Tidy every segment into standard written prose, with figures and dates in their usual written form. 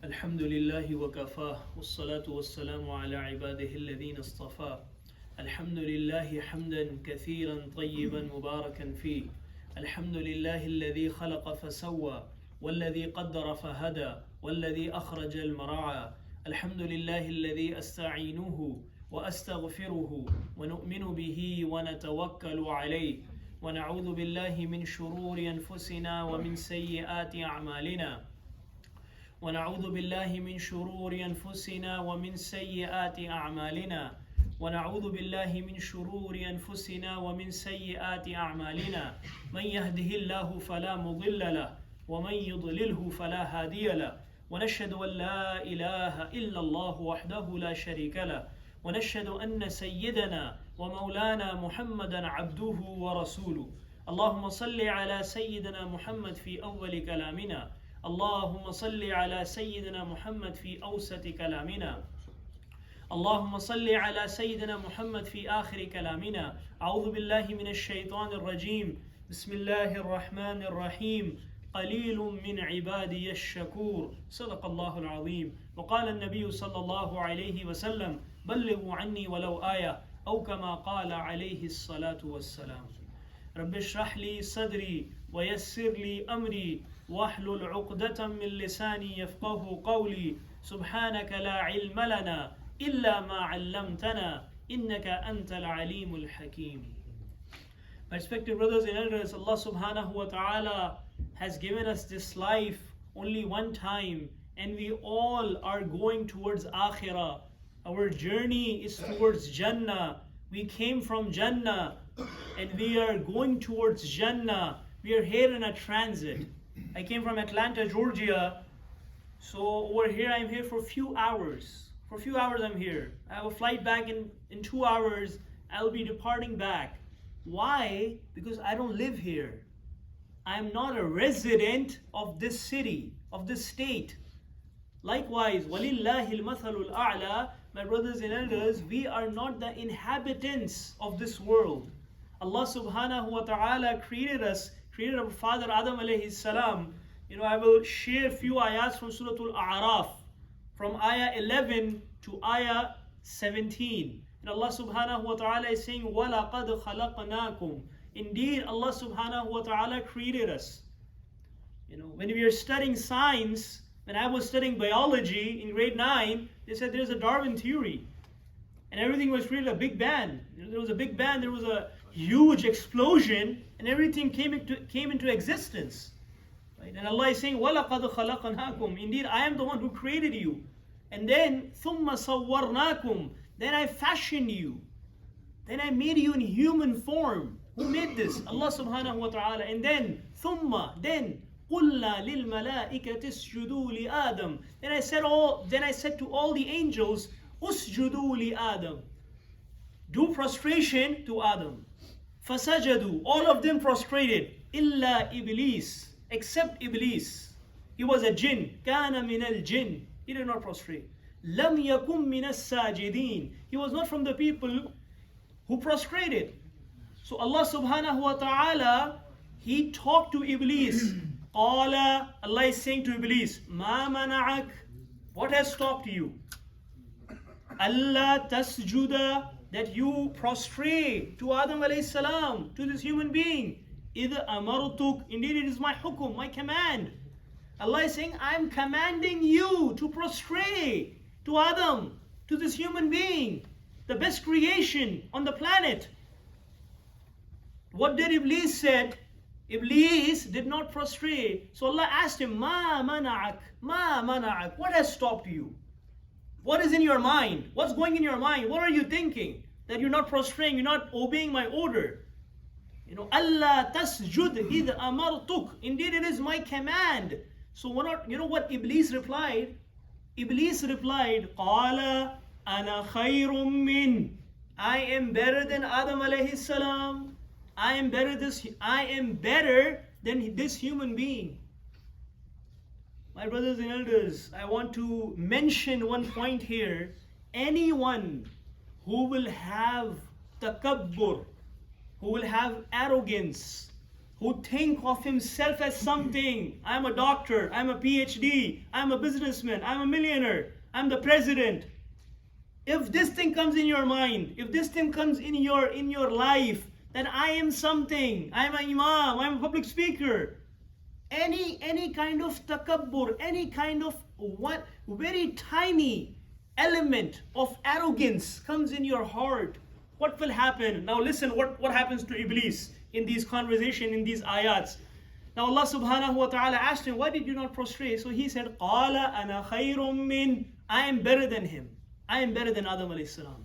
الحمد لله وكفاه والصلاة والسلام على عباده الذين اصطفاه. الحمد لله حمدا كثيرا طيبا مباركا فيه. الحمد لله الذي خلق فسوى والذي قدر فهدى والذي أخرج المرعى. الحمد لله الذي أستعينه وأستغفره ونؤمن به ونتوكل عليه ونعوذ بالله من شرور أنفسنا ومن سيئات أعمالنا ونعوذ بالله من شرور أنفسنا ومن سيئات أعمالنا ونعوذ بالله من شرور أنفسنا ومن سيئات أعمالنا من يهده الله فلا مضل له ومن يضلله فلا هادي له ونشهد أن لا إله إلا الله وحده لا شريك له ونشهد أن سيدنا ومولانا محمدا عبده ورسوله. اللهم صل على سيدنا محمد في أول كلامنا، اللهم صل على سيدنا محمد في أوسط كلامنا، اللهم صل على سيدنا محمد في آخر كلامنا. أعوذ بالله من الشيطان الرجيم. بسم الله الرحمن الرحيم. قليل من عبادي الشكور. صدق الله العظيم. وقال النبي صلى الله عليه وسلم بلغوا عني ولو آية أو كما قال عليه الصلاة والسلام. رب اشرح لي صدري ويسر لي أمري واحلل عقدة من لساني يفقه قولي. سبحانك لا علم لنا إلا ما علمتنا إنك أنت العليم الحكيم. My respected brothers and elders, Allah subhanahu wa ta'ala has given us this life only one time, and we all are going towards Akhirah. Our journey is towards Jannah. We came from Jannah and we are going towards Jannah. We are here in a transit. I came from Atlanta, Georgia. So over here, I'm here for a few hours. For a few hours I'm here. I have a flight back in 2 hours. I'll be departing back. Why? Because I don't live here. I am not a resident of this city, of this state. Likewise, وَلِلَّهِ الْمَثَلُ الْأَعْلَى. My brothers and elders, we are not the inhabitants of this world. Allah subhanahu wa ta'ala created us, created our father Adam alayhi salam. I will share a few ayahs from Surah Al-A'raf, from ayah 11 to ayah 17. And Allah subhanahu wa ta'ala is saying, وَلَقَدْ خَلَقْنَاكُمْ. Indeed, Allah subhanahu wa ta'ala created us. When we are studying science, when I was studying biology in grade 9, they said there's a Darwin theory. And everything was created a big bang. There was a big bang, there was a huge explosion, and everything came into existence. Right? And Allah is saying, وَلَقَدْ خَلَقْنَاكُمْ. Indeed, I am the one who created you. And then, ثُمَّ صَوَّرْنَاكُمْ. Then I fashioned you. Then I made you in human form. Who made this? Allah subhanahu wa ta'ala. And then, then, قُلْنَا لِلْمَلَائِكَةِ اسْجُدُوا لِآدَمَ. Then I said to all the angels, أُسْجُدُوا لِآدَمَ. Do prostration to Adam. فَسَجَدُوا. All of them prostrated. إِلَّا إِبْلِيسِ. Except Iblis. He was a jinn. كَانَ مِنَ الْجِنِّ. He did not prostrate. لَمْ يَكُمْ مِنَ السَّاجِدِينَ. He was not from the people who prostrated. So Allah subhanahu wa ta'ala, He talked to Iblis. قَالَ. Allah is saying to Iblis, مَا مَنَعَكَ. What has stopped you? أَلَّا تَسْجُدَ. That you prostrate to Adam alayhi salam, to this human being. إِذْ أَمَرْتُكَ. Indeed, it is my hukum, my command. Allah is saying, I am commanding you to prostrate to Adam, to this human being, the best creation on the planet. What did Iblis said? Iblis did not prostrate. So Allah asked him, Ma mana'ak, ma mana'ak. What has stopped you? What is in your mind? What's going in your mind? What are you thinking? That you're not prostrating, you're not obeying my order. Allah tasjud idh amartuk. Indeed, it is my command. So what Iblis replied? Iblis replied, Qala ana khayrun min. I am better than Adam alayhi salam. I am better than this human being. My brothers and elders, I want to mention one point here. Anyone who will have takabbur, who will have arrogance, who think of himself as something. I'm a doctor, I'm a PhD, I'm a businessman, I'm a millionaire, I'm the president. If this thing comes in your mind, if this thing comes in your life, that I am something, I'm an Imam, I'm a public speaker, any kind of takabbur, any kind of what very tiny element of arrogance comes in your heart, what will happen? Now listen what happens to Iblis in these conversations, in these ayats. Now Allah subhanahu wa ta'ala asked him, why did you not prostrate? So he said, Qala ana khayrum min, I am better than him. I am better than Adam alayhi salam.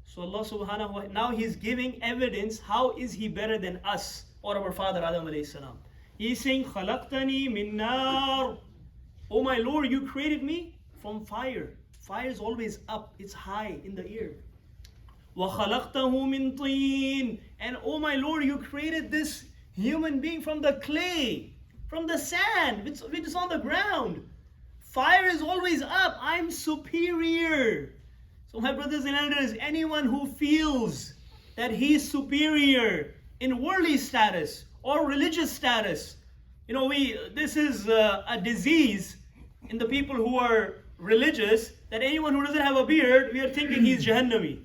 So Allah subhanahu wa ta'ala, now he's giving evidence, how is he better than us or our father Adam alayhi salam? He's saying, Khalaqtani min nar. Oh my Lord, you created me from fire. Fire is always up, it's high in the air. وَخَلَقْتَهُ مِنْ طِينٍ. And oh my Lord, you created this human being from the clay, from the sand, which is on the ground. Fire is always up, I'm superior. So my brothers and elders, anyone who feels that he's superior in worldly status or religious status, this is a disease in the people who are religious, that anyone who doesn't have a beard, we are thinking he's Jahannami.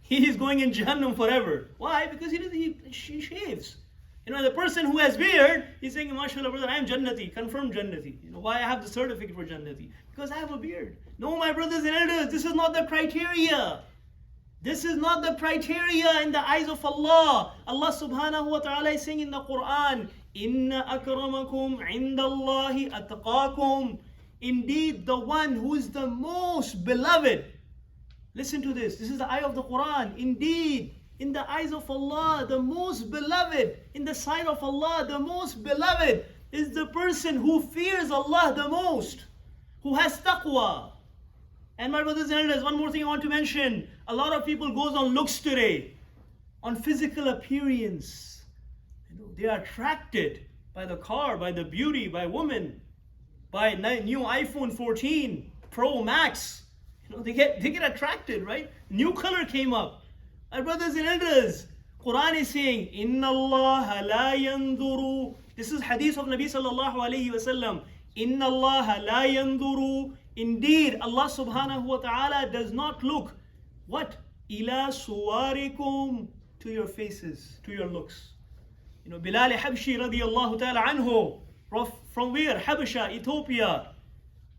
He is going in Jahannam forever. Why? Because he shaves. The person who has beard, he's saying, MashaAllah, brother, I am Jannati, confirmed Jannati. Why I have the certificate for Jannati? Because I have a beard. No, my brothers and elders, this is not the criteria. This is not the criteria in the eyes of Allah. Allah subhanahu wa ta'ala is saying in the Quran, Inna akramakum indallahi atqakum. Indeed, the one who is the most beloved. Listen to this. This is the ayah of the Quran. Indeed, in the eyes of Allah, the most beloved, in the sight of Allah, the most beloved is the person who fears Allah the most, who has taqwa. And my brothers and elders, one more thing I want to mention. A lot of people goes on looks today, on physical appearance. They are attracted by the car, by the beauty, by women, by new iPhone 14 Pro Max. They get attracted, right? New color came up. My brothers and elders, Quran is saying, Inna Allah la yanduru. This is hadith of Nabi sallallahu alayhi wasallam. Inna Allah la yanduru. Indeed, Allah subhanahu wa ta'ala does not look. What? Ila suwarikum. To your faces, to your looks. Bilal Habshi radiyallahu ta'ala anhu. From where? Habasha, Ethiopia.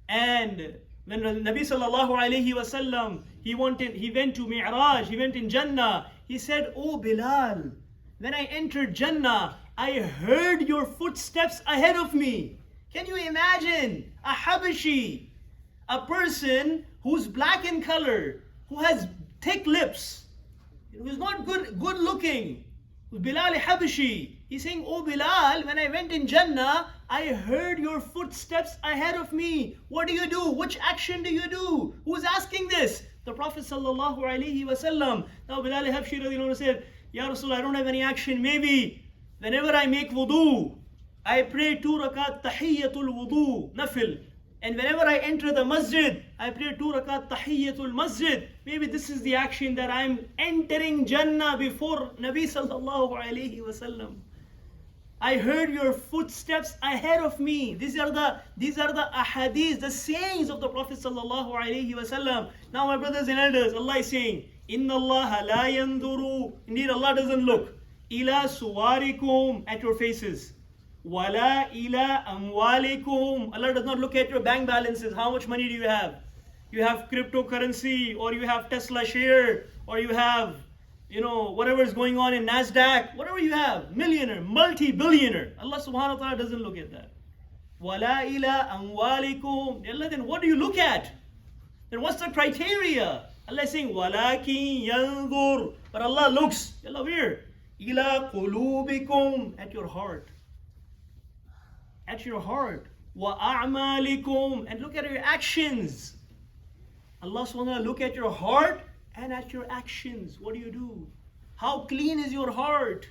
And when Nabi sallallahu alayhi wasallam, he went to Mi'raj, he went in Jannah. He said, Oh Bilal, when I entered Jannah, I heard your footsteps ahead of me. Can you imagine a Habashi, a person who's black in color, who has thick lips, who's not good looking, Bilal Habashi. He's saying, Oh Bilal, when I went in Jannah, I heard your footsteps ahead of me. What do you do? Which action do you do? Who's asking this? The Prophet sallallahu alaihi wasallam. Now Bilal Habshi said, Ya Rasulullah, I don't have any action. Maybe whenever I make wudu, I pray 2 rakat tahiyyatul wudu, nafil. And whenever I enter the masjid, I pray 2 rakat tahiyyatul masjid. Maybe this is the action that I'm entering Jannah before Nabi sallallahu alaihi wasallam. I heard your footsteps ahead of me. These are the ahadith, the sayings of the Prophet sallallahu alaihi wasallam. Now my brothers and elders, Allah is saying, Inna Allah la yanduru. Indeed, Allah doesn't look. Ila suwarikum, at your faces. Wala ila amwalikum. Allah does not look at your bank balances. How much money do you have? You have cryptocurrency, or you have Tesla share, or you have whatever is going on in NASDAQ, whatever you have, millionaire, multi-billionaire. Allah subhanahu wa ta'ala doesn't look at that. Wala ila amwalikum. Allah, then what do you look at? Then what's the criteria? Allah is saying, walakin yanzur. But Allah looks, Allah where? Ila qulubikum, at your heart. At your heart. Wa a'malikum, and look at your actions. Allah subhanahu wa ta'ala look at your heart and at your actions. What do? How clean is your heart?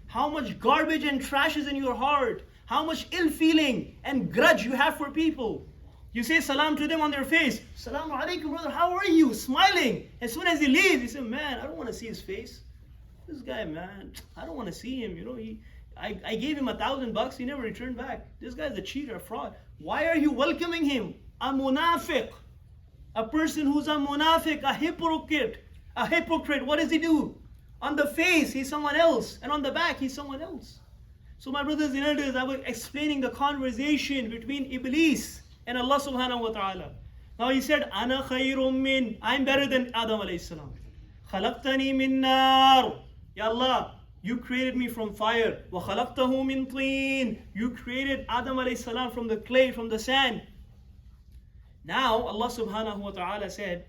How much garbage and trash is in your heart? How much ill feeling and grudge you have for people? You say salam to them on their face. Salamu alaikum, brother, how are you? Smiling. As soon as he leaves, you say, man, I don't want to see his face. This guy, man, I don't want to see him. I gave him $1,000. He never returned back. This guy's a cheater, a fraud. Why are you welcoming him? A munafiq. A person who's a munafiq, a hypocrite. A hypocrite, what does he do? On the face, he's someone else. And on the back, he's someone else. So my brothers and elders, I was explaining the conversation between Iblis and Allah subhanahu wa ta'ala. Now he said, Ana khayrum min. I'm better than Adam alayhi salam. Khalaqtani min nar. Ya Allah, you created me from fire. Wa khalaqtahu min teen. You created Adam alayhi salam from the clay, from the sand. Now Allah subhanahu wa ta'ala said,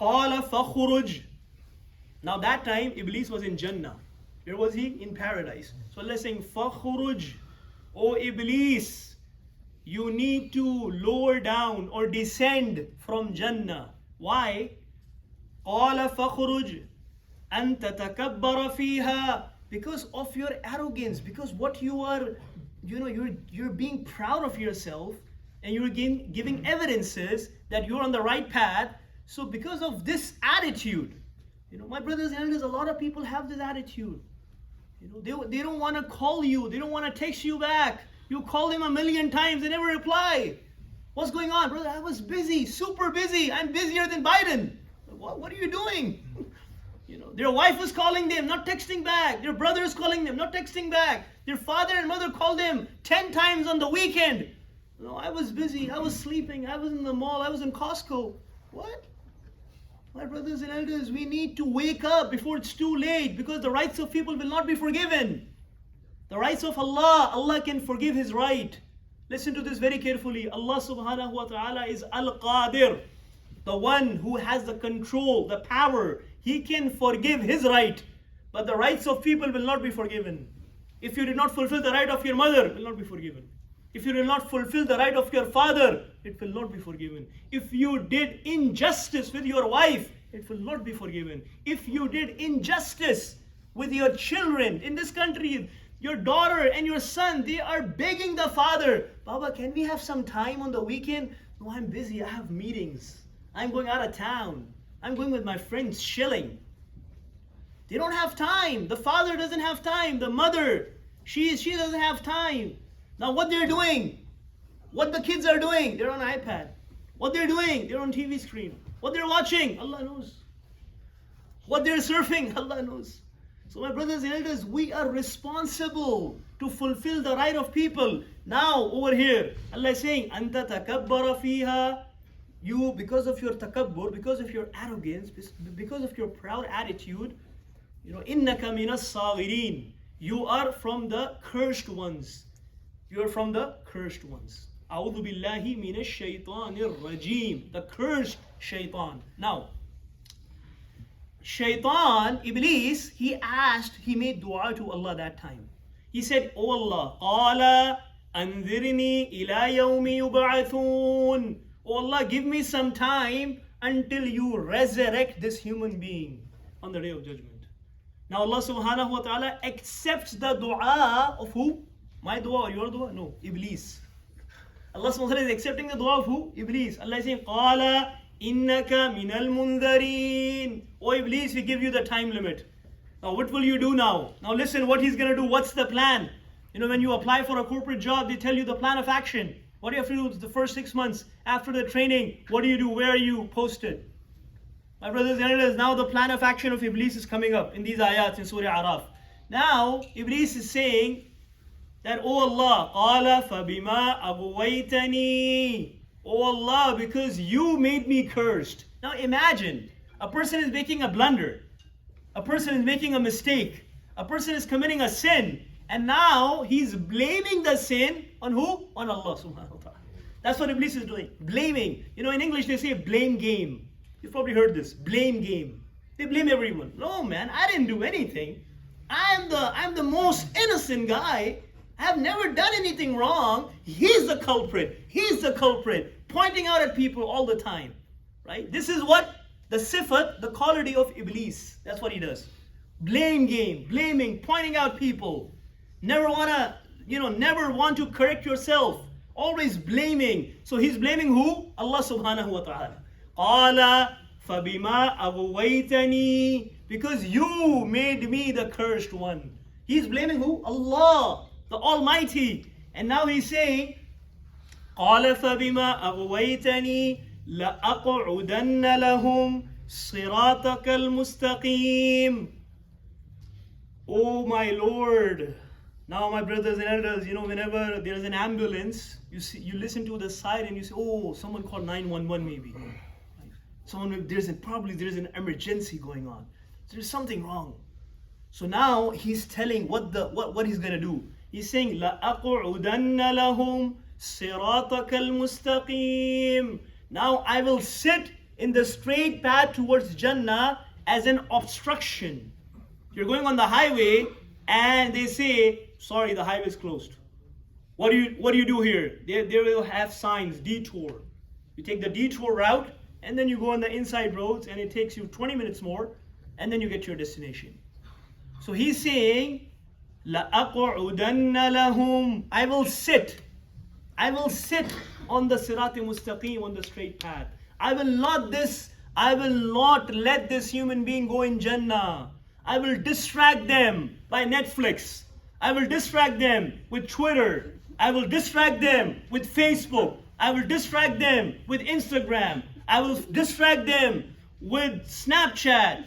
Qala fakhruj. Now that time Iblis was in Jannah. Where was he? In paradise. So Allah is saying, fakhruj. O Iblis, you need to lower down or descend from Jannah. Why? قَالَ فَخْرُجْ أَنْ تَتَكَبَّرَ فِيهَا. Because of your arrogance, because what you are, you're being proud of yourself and you're giving evidences that you're on the right path. So because of this attitude, my brothers and elders, a lot of people have this attitude. They don't want to call you, they don't want to text you back. You call them 1,000,000 times, they never reply. What's going on? Brother, I was busy, super busy. I'm busier than Biden. What are you doing? Their wife was calling them, not texting back. Their brother is calling them, not texting back. Their father and mother called them 10 times on the weekend. I was busy, I was sleeping, I was in the mall, I was in Costco. What? My brothers and elders, we need to wake up before it's too late, because the rights of people will not be forgiven. The rights of Allah, Allah can forgive His right. Listen to this very carefully. Allah subhanahu wa ta'ala is Al-Qadir, the one who has the control, the power. He can forgive His right, but the rights of people will not be forgiven. If you did not fulfill the right of your mother, it will not be forgiven. If you did not fulfill the right of your father, it will not be forgiven. If you did injustice with your wife, it will not be forgiven. If you did injustice with your children in this country, your daughter and your son, they are begging the father, Baba, can we have some time on the weekend? No, I'm busy, I have meetings. I'm going out of town. I'm going with my friends chilling. They don't have time. The father doesn't have time. The mother, she doesn't have time. Now what they're doing, what the kids are doing, they're on iPad. What they're doing, they're on TV screen. What they're watching, Allah knows. What they're surfing, Allah knows. So my brothers and elders, we are responsible to fulfill the right of people. Now over here, Allah is saying, Anta takabbara fiha. You, because of your takabbur, because of your arrogance, because of your proud attitude, innaka minas saghirin. You are from the cursed ones. You are from the cursed ones. A'udhu billahi minash shaitanir rajim. The cursed shaitan. Now, Shaitan, Iblis, he made dua to Allah that time. He said, Oh Allah, Qala anzirni ila yawmi yub'athun. Oh Allah, give me some time until you resurrect this human being on the day of judgment. Now Allah subhanahu wa ta'ala accepts the dua of who? My dua or your dua? No, Iblis. Allah subhanahu wa ta'ala is accepting the dua of who? Iblis. Allah is saying, Qala innaka minal mundarin. Oh Iblis, we give you the time limit. Now what will you do now? Now listen what he's going to do. What's the plan? When you apply for a corporate job, they tell you the plan of action. What do you have to do the first 6 months? After the training, what do you do? Where are you posted? My brothers and elders, now the plan of action of Iblis is coming up in these ayats in Surah Araf. Now, Iblis is saying that, Oh Allah, قَالَ فَبِمَا أَغْوَيْتَنِي. Oh Allah, because you made me cursed. Now imagine, a person is making a blunder. A person is making a mistake. A person is committing a sin. And now he's blaming the sin on who? On Allah subhanahu wa ta'ala. That's what Iblis is doing. Blaming. In English they say blame game. You've probably heard this. Blame game. They blame everyone. No man, I didn't do anything. I'm the most innocent guy. I have never done anything wrong. He's the culprit. He's the culprit. Pointing out at people all the time. Right? This is what the sifat, the quality of Iblis. That's what he does. Blame game. Blaming. Pointing out people. Never want to correct yourself. Always blaming. So he's blaming who? Allah subhanahu wa ta'ala. Qala fabima aghwaytani. because you made me the cursed one. He's blaming who? Allah, the Almighty. And now he's saying, قَالَ فَبِمَا أَغْوَيْتَنِي لَأَقْعُدَنَّ لَهُمْ صِرَاطَكَ الْمُسْتَقِيمِ. Oh my Lord. Now my brothers and elders, whenever there's an ambulance, you listen to the siren, you say, oh, someone called 911 maybe. There's an emergency going on. There's something wrong. So now he's telling what he's gonna do. He's saying, لَأَقْعُدَنَّ لَهُمْ صِرَاطَكَ الْمُسْتَقِيمِ. Now I will sit in the straight path towards Jannah as an obstruction. You're going on the highway and they say, sorry, the highway is closed. What do you do here? They will have signs, detour. You take the detour route and then you go on the inside roads and it takes you 20 minutes more and then you get to your destination. So he's saying, لَأَقْعُدَنَّ لَهُمْ. I will sit on the Sirat Mustaqim, on the straight path. I will not let this human being go in Jannah. I will distract them by Netflix. I will distract them with Twitter. I will distract them with Facebook. I will distract them with Instagram. I will distract them with Snapchat.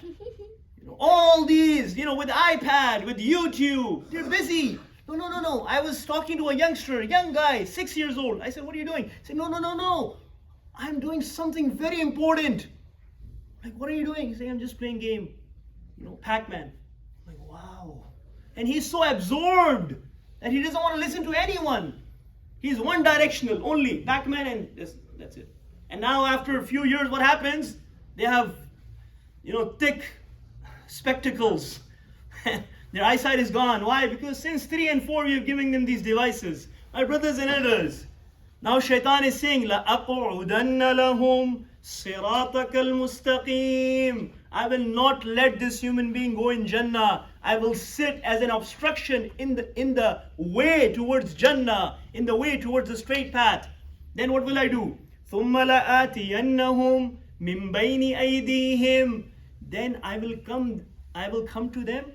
All these, with iPad, with YouTube. They're busy. No. I was talking to a young guy, 6 years old. I said, what are you doing? He said, no. I'm doing something very important. Like, what are you doing? He said, I'm just playing game. Pac-Man. I'm like, wow. And he's so absorbed that he doesn't want to listen to anyone. He's one directional, only Pac-Man, and that's it. And now after a few years, what happens? They have, thick spectacles. Their eyesight is gone. Why? Because since 3 and 4, we are giving them these devices. My brothers and elders. Now Shaitan is saying, لَأَقْعُدَنَّ لَهُمْ صِرَاطَكَ الْمُسْتَقِيمِ. I will not let this human being go in Jannah. I will sit as an obstruction in the way towards Jannah, in the way towards the straight path. Then what will I do? ثُمَّ لَآتِيَنَّهُمْ مِنْ بَيْنِ أَيْدِيهِمْ. Then I will come to them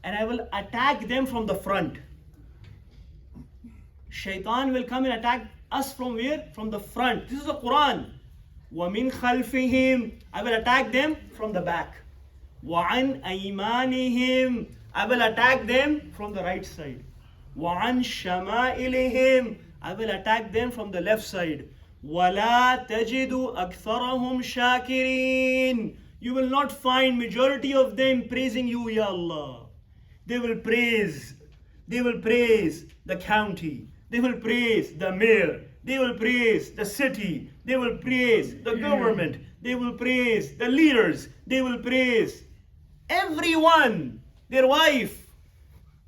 and I will attack them from the front. Shaitan will come and attack us from where? From the front. This is the Quran. وَمِنْ خَلْفِهِمْ. I will attack them from the back. وَعَنْ أَيْمَانِهِمْ. I will attack them from the right side. وَعَنْ شَمَائِلِهِمْ. I will attack them from the left side. وَلَا تَجِدُ أَكْثَرَهُمْ شَاكِرِينَ. You will not find majority of them praising you, Ya Allah. They will praise the county. They will praise the mayor. They will praise the city. They will praise the government. They will praise the leaders. They will praise everyone. Their wife,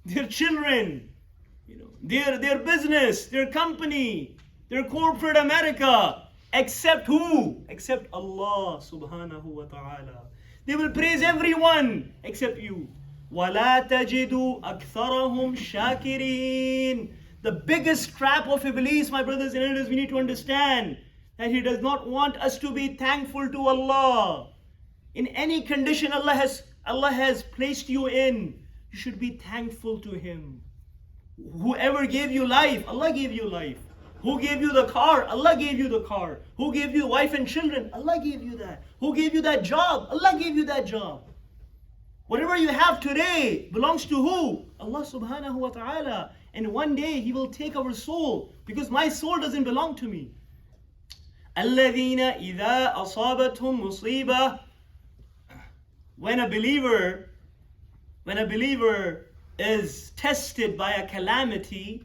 their children, their business, their company, their corporate America. Except who? Except Allah subhanahu wa ta'ala. They will praise everyone except you. وَلَا تَجِدُ أَكْثَرَهُمْ شَاكِرِينَ. The biggest trap of Iblis, my brothers and elders, we need to understand that he does not want us to be thankful to Allah. In any condition Allah has placed you in, you should be thankful to Him. Whoever gave you life, Allah gave you life. Who gave you the car? Allah gave you the car. Who gave you wife and children? Allah gave you that. Who gave you that job? Allah gave you that job. Whatever you have today belongs to who? Allah subhanahu wa ta'ala. And one day He will take our soul, because my soul doesn't belong to me. الَّذِينَ إِذَا أَصَابَتْهُمْ مُصِيبَةٌ. When a believer is tested by a calamity,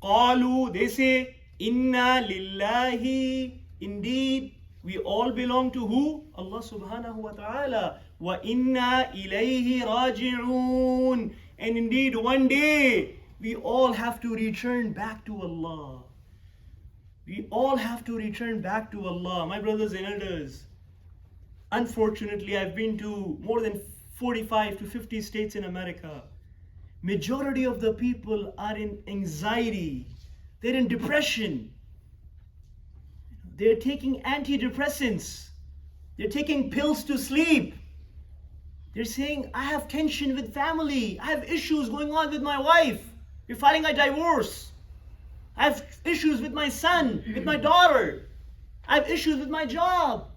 قَالُوا, they say, Inna lillahi. Indeed, we all belong to who? Allah subhanahu wa ta'ala. Wa inna ilayhi raji'un. And indeed, one day, we all have to return back to Allah. We all have to return back to Allah. My brothers and elders, unfortunately, I've been to more than 45 to 50 states in America. Majority of the people are in anxiety. They're in depression. They're taking antidepressants. They're taking pills to sleep. They're saying, I have tension with family. I have issues going on with my wife. We're filing a divorce. I have issues with my son, with my daughter. I have issues with my job.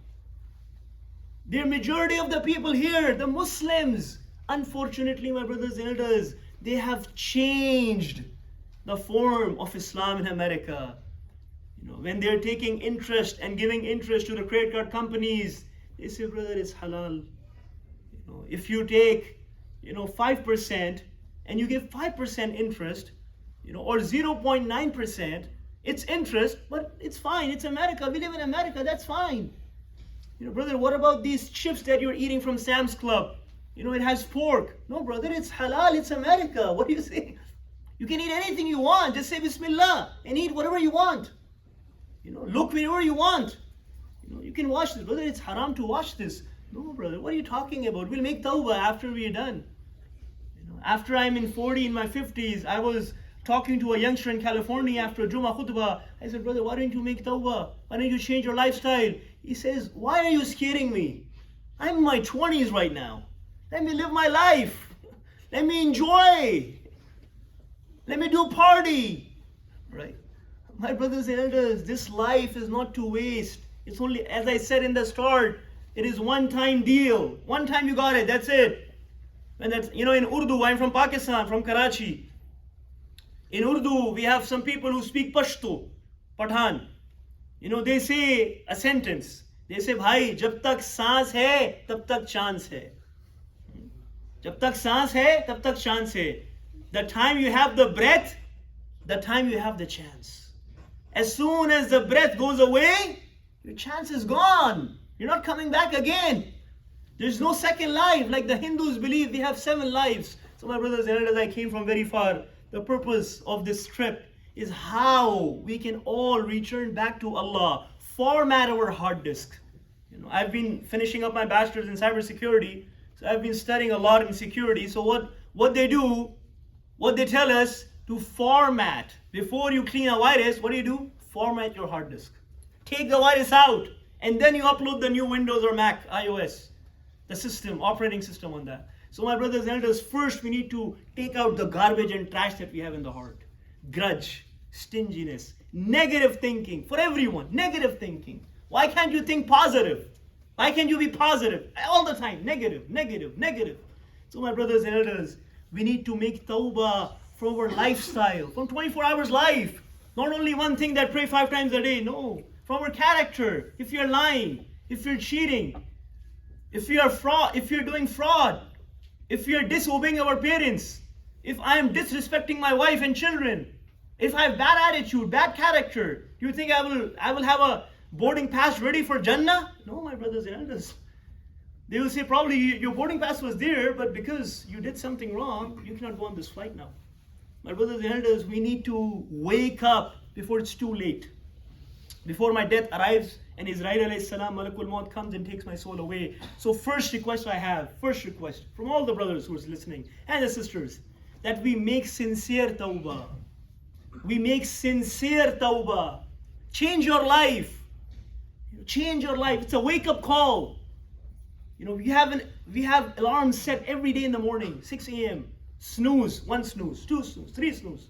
The majority of the people here, the Muslims, unfortunately, my brothers and elders, they have changed the form of Islam in America. When they're taking interest and giving interest to the credit card companies, they say, brother, it's halal. If you take, 5% and you give 5% interest, or 0.9%, it's interest, but it's fine. It's America. We live in America. That's fine. Brother, what about these chips that you're eating from Sam's Club? It has pork. No, brother, it's halal. It's America. What do you say? You can eat anything you want. Just say Bismillah and eat whatever you want. Look wherever you want. You can watch this. Brother, it's haram to watch this. No, brother, what are you talking about? We'll make tawbah after we're done. After I'm in 40, in my 50s, I was talking to a youngster in California after a Jummah khutbah. I said, brother, why don't you make tawbah? Why don't you change your lifestyle? He says, why are you scaring me? I'm in my 20s right now. Let me live my life. Let me enjoy. Let me do party. Right? My brothers and elders, this life is not to waste. It's only, as I said in the start, it is one-time deal. One time you got it, that's it. And that's, in Urdu, I'm from Pakistan, from Karachi. In Urdu, we have some people who speak Pashto, Pathan. They say a sentence. They say, Bhai, jab tak saans hai, tab tak chance hai. Jab tak saans hai, tab tak chance hai. The time you have the breath, the time you have the chance. As soon as the breath goes away, your chance is gone. You're not coming back again. There's no second life. Like the Hindus believe they have 7 lives. So my brothers and elders, I came from very far. The purpose of this trip is how we can all return back to Allah. Format our hard disk. I've been finishing up my bachelor's in cybersecurity. So I've been studying a lot in security. So what they do, what they tell us to format. Before you clean a virus, what do? Format your hard disk. Take the virus out. And then you upload the new Windows or Mac, iOS, the system, operating system on that. So my brothers and elders, first we need to take out the garbage and trash that we have in the heart. Grudge, stinginess, negative thinking for everyone, negative thinking. Why can't you think positive? Why can't you be positive? All the time, negative, negative, negative. So my brothers and elders, we need to make tawbah from our lifestyle, from 24 hours life. Not only one thing that pray 5 times a day, no. From our character, if you're lying, if you're cheating, if you're doing fraud, if you're disobeying our parents, if I am disrespecting my wife and children, if I have bad attitude, bad character, do you think I will have a boarding pass ready for Jannah? No, my brothers and elders. They will say probably your boarding pass was there, but because you did something wrong, you cannot go on this flight now. My brothers and elders, we need to wake up before it's too late. Before my death arrives and Israel alayhi salam, Malakul Maut comes and takes my soul away. So first request from all the brothers who are listening and the sisters, that we make sincere tawbah. We make sincere tawbah. Change your life. Change your life. It's a wake-up call. We have alarms set every day in the morning, 6 a.m. Snooze, 1 snooze, 2 snooze, 3 snooze.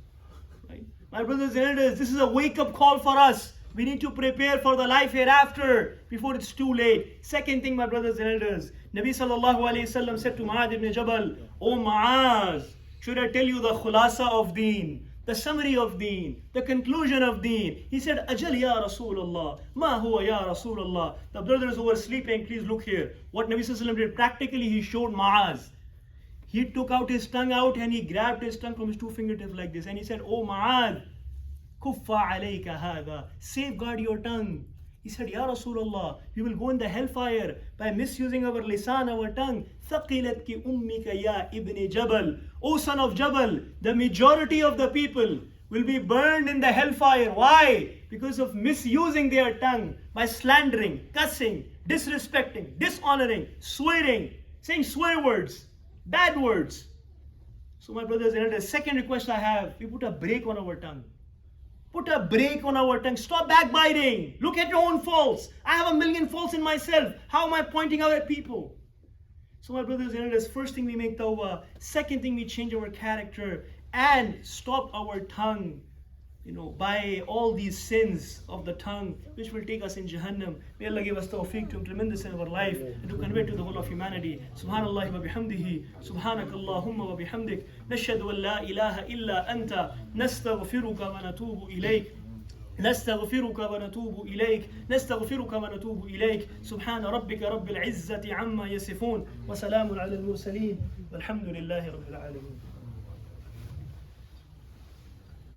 Right? My brothers and elders, this is a wake-up call for us. We need to prepare for the life hereafter before it's too late. Second thing, my brothers and elders, Nabi sallallahu alayhi wasallam said to Mu'adh ibn Jabal, O Mu'adh, should I tell you the khulasa of deen, the summary of deen, the conclusion of deen? He said, Ajal ya Rasulullah, ma huwa ya Rasulullah. The brothers who were sleeping, please look here. What Nabi sallallahu alayhi wasallam did, practically he showed Mu'adh. He took out his tongue out and he grabbed his tongue from his 2 fingertips like this. And he said, O Mu'adh, Kuffa alayka hadha, safeguard your tongue. He said, Ya Rasulullah, we will go in the hellfire by misusing our lisan, our tongue. Thaqilat ki ummika ya ibn Jabal. O son of Jabal, the majority of the people will be burned in the hellfire. Why? Because of misusing their tongue by slandering, cussing, disrespecting, dishonoring, swearing, saying swear words, bad words. So my brothers and elders, second request I have, we put a brake on our tongue. Put a brake on our tongue. Stop backbiting. Look at your own faults. I have 1,000,000 faults in myself. How am I pointing out at people? So my brothers and sisters, first thing we make tawbah, second thing we change our character and stop our tongue, by all these sins of the tongue which will take us in Jahannam. May Allah give us tawfiq to implement this in our life and to convey to the whole of humanity. Subhanallah wa bihamdihi, subhanakallahumma wa bihamdik, nashhadu an la ilaha illa anta, nastaghfiruka wa natubu ilayk. نستغفرك ونتوب إليك نستغفرك ونتوب إليك سبحان ربك رب العزة عما يصفون وسلام على المرسلين والحمد لله رب العالمين.